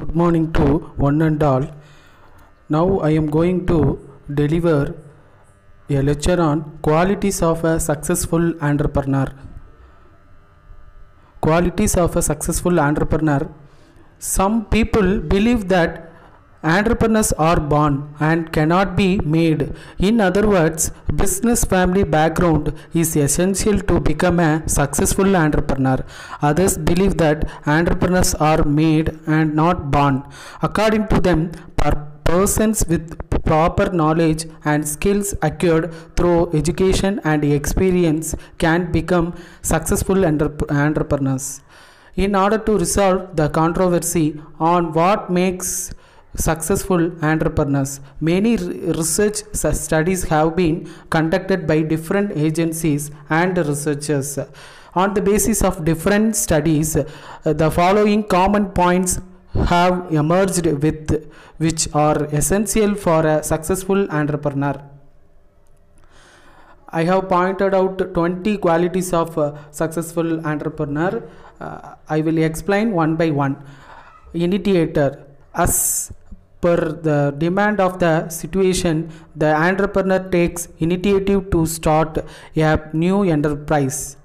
Good morning to one and all. Now I am going to deliver a lecture on qualities of a successful entrepreneur. Qualities of a successful entrepreneur. Some people believe that entrepreneurs are born and cannot be made. In other words, business family background is essential to become a successful entrepreneur. Others believe that entrepreneurs are made and not born. According to them, persons with proper knowledge and skills acquired through education and experience can become successful entrepreneurs. In order to resolve the controversy on what makes successful entrepreneurs, many research studies have been conducted by different agencies and researchers. On the basis of different studies, the following common points have emerged with which are essential for a successful entrepreneur. I have pointed out 20 qualities of a successful entrepreneur. I will explain one by one. Initiator. As per the demand of the situation, the entrepreneur takes initiative to start a new enterprise.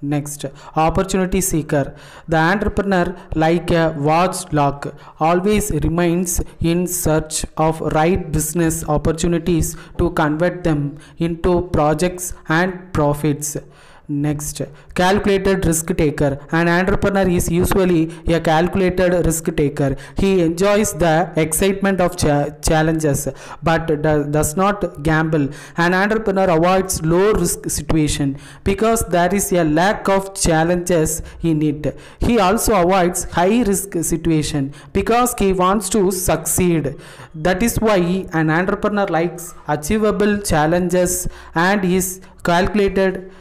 Next, opportunity seeker. The entrepreneur, like a watchdog, always remains in search of right business opportunities to convert them into projects and profits. Next, calculated risk taker. An entrepreneur is usually a calculated risk taker. He enjoys the excitement of challenges but does not gamble. An entrepreneur avoids low risk situation because there is a lack of challenges in it. He also avoids high risk situation because he wants to succeed. That is why an entrepreneur likes achievable challenges and is calculated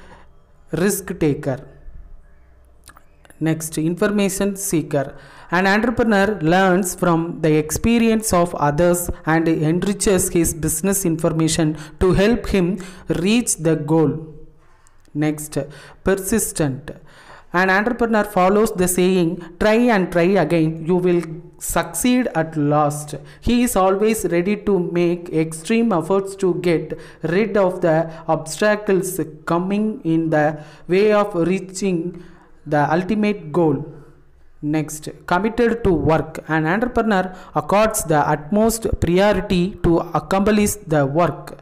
risk taker. Next, information seeker. An entrepreneur learns from the experience of others and enriches his business information to help him reach the goal. Next, persistent. An entrepreneur follows the saying, try and try again, you will succeed at last. He is always ready to make extreme efforts to get rid of the obstacles coming in the way of reaching the ultimate goal. Next, committed to work. An entrepreneur accords the utmost priority to accomplish the work.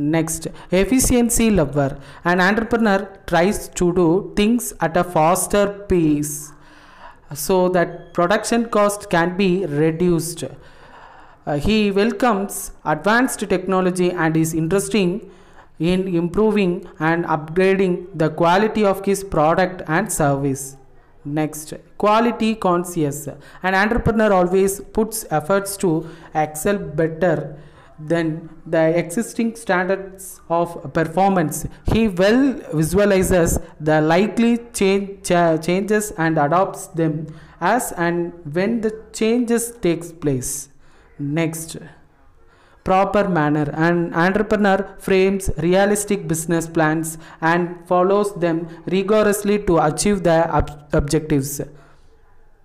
Next, efficiency lover. An entrepreneur tries to do things at a faster pace so that production cost can be reduced. He welcomes advanced technology and is interested in improving and upgrading the quality of his product and service. Next, quality conscious. An entrepreneur always puts efforts to excel better than the existing standards of performance. He well visualizes the likely changes and adopts them as and when the changes takes place. Next, proper manner. An entrepreneur frames realistic business plans and follows them rigorously to achieve the objectives.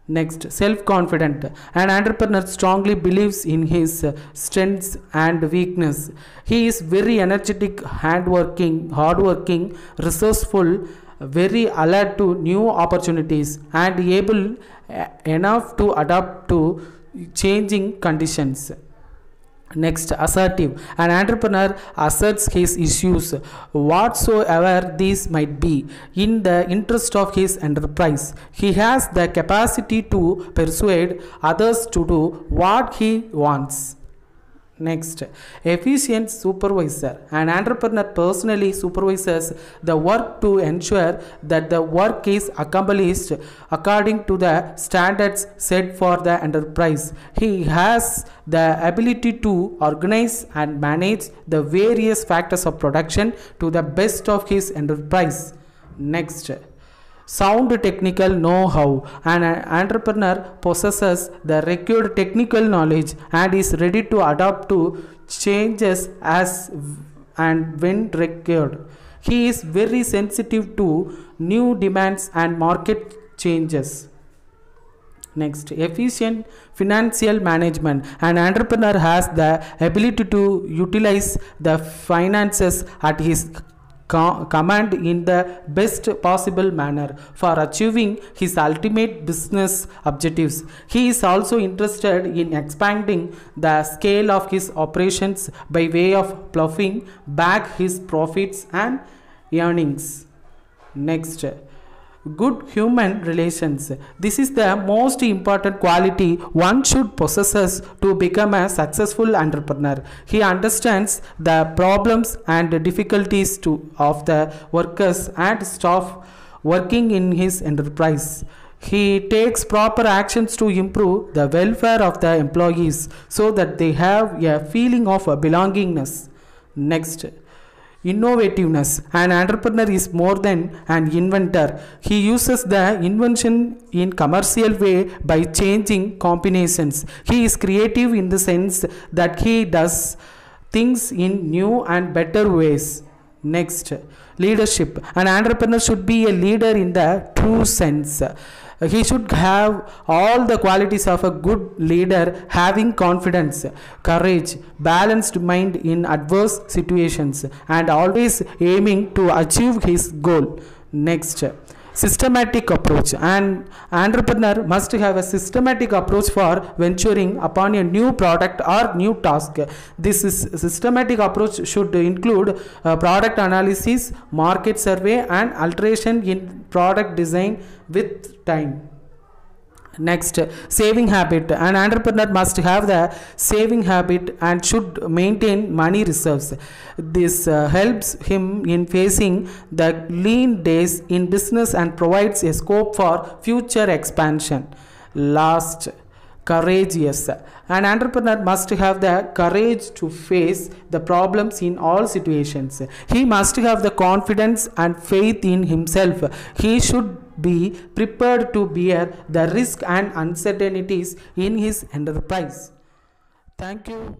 Next, self-confident. An entrepreneur strongly believes in his strengths and weakness. He is very energetic, hardworking, resourceful, very alert to new opportunities, and able enough to adapt to changing conditions. Next, assertive. An entrepreneur asserts his issues, whatsoever these might be, in the interest of his enterprise. He has the capacity to persuade others to do what he wants. Next, efficient supervisor. An entrepreneur personally supervises the work to ensure that the work is accomplished according to the standards set for the enterprise. He has the ability to organize and manage the various factors of production to the best of his enterprise. Next, sound technical know-how. An entrepreneur possesses the required technical knowledge and is ready to adapt to changes as and when required. He is very sensitive to new demands and market changes. Next, efficient financial management. An entrepreneur has the ability to utilize the finances at his command in the best possible manner for achieving his ultimate business objectives. He is also interested in expanding the scale of his operations by way of ploughing back his profits and earnings. Next, good human relations. This is the most important quality one should possess to become a successful entrepreneur. He understands the problems and difficulties of the workers and staff working in his enterprise. He takes proper actions to improve the welfare of the employees so that they have a feeling of belongingness. Next, innovativeness. An entrepreneur is more than an inventor. He uses the invention in commercial way by changing combinations. He is creative in the sense that he does things in new and better ways. Next, leadership. An entrepreneur should be a leader in the true sense. He should have all the qualities of a good leader, having confidence, courage, balanced mind in adverse situations, and always aiming to achieve his goal. Next, systematic approach. An entrepreneur must have a systematic approach for venturing upon a new product or new task. This is systematic approach should include product analysis, market survey, and alteration in product design with time. Next, saving habit. An entrepreneur must have the saving habit and should maintain money reserves. This helps him in facing the lean days in business and provides a scope for future expansion. Last, courageous. An entrepreneur must have the courage to face the problems in all situations. He must have the confidence and faith in himself. He should be prepared to bear the risk and uncertainties in his enterprise. Thank you.